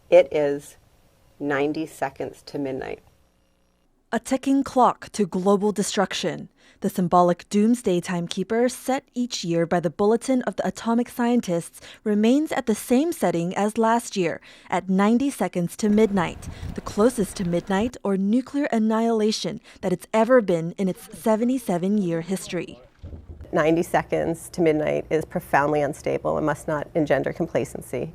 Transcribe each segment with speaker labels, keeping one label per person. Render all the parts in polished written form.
Speaker 1: It is 90 seconds to midnight.
Speaker 2: A ticking clock to global destruction. The symbolic doomsday timekeeper set each year by the Bulletin of the atomic scientists remains at the same setting as last year, at 90 seconds to midnight, the closest to midnight or nuclear annihilation that it's ever been in its 77-year history.
Speaker 1: 90 seconds to midnight is profoundly unstable and must not engender complacency.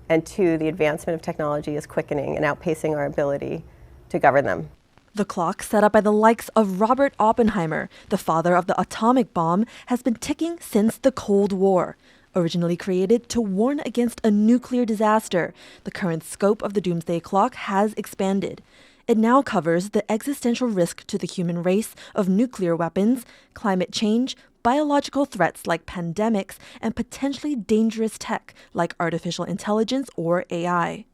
Speaker 1: And two, the advancement of technology is quickening and outpacing our ability to govern them.
Speaker 2: The clock, set up by the likes of Robert Oppenheimer, the father of the atomic bomb, has been ticking since the Cold War. Originally created to warn against a nuclear disaster, the current scope of the Doomsday Clock has expanded. It now covers the existential risk to the human race of nuclear weapons, climate change, biological threats like pandemics, and potentially dangerous tech like artificial intelligence or AI.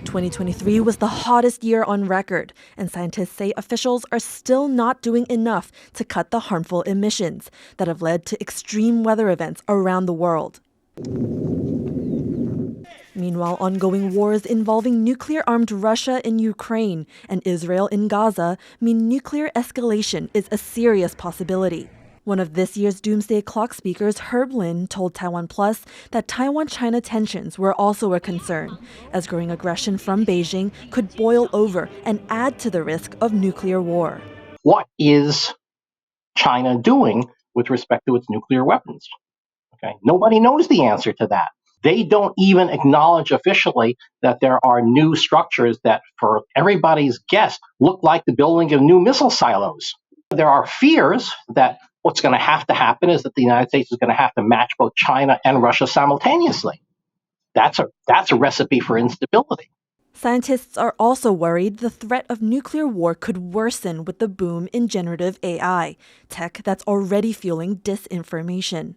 Speaker 2: 2023 was the hottest year on record, and scientists say officials are still not doing enough to cut the harmful emissions that have led to extreme weather events around the world. Meanwhile, ongoing wars involving nuclear-armed Russia in Ukraine and Israel in Gaza mean nuclear escalation is a serious possibility. One of this year's Doomsday Clock speakers, Herb Lin, told TaiwanPlus that Taiwan-China tensions were also a concern, as growing aggression from Beijing could boil over and add to the risk of nuclear war.
Speaker 3: What is China doing with respect to its nuclear weapons? Okay, nobody knows the answer to that. They don't even acknowledge officially that there are new structures that, for everybody's guess, look like the building of new missile silos. There are fears that what's going to happen is that the United States is going to have to match both China and Russia simultaneously. That's a recipe for instability.
Speaker 2: Scientists are also worried the threat of nuclear war could worsen with the boom in generative AI, tech that's already fueling disinformation.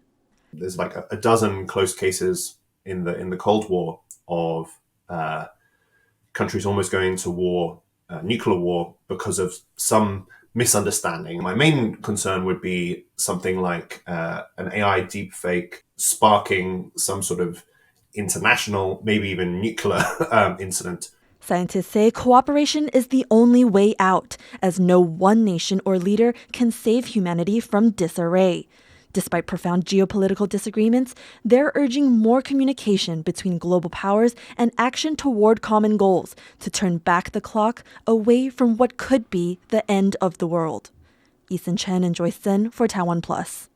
Speaker 4: There's like a dozen close cases in the Cold War of countries almost going to war, nuclear war, because of some misunderstanding. My main concern would be something like an AI deepfake sparking some sort of international, maybe even nuclear incident.
Speaker 2: Scientists say cooperation is the only way out, as no one nation or leader can save humanity from disarray. Despite profound geopolitical disagreements, they're urging more communication between global powers and action toward common goals to turn back the clock away from what could be the end of the world. Eason, Chen, and Joyce Tseng for TaiwanPlus.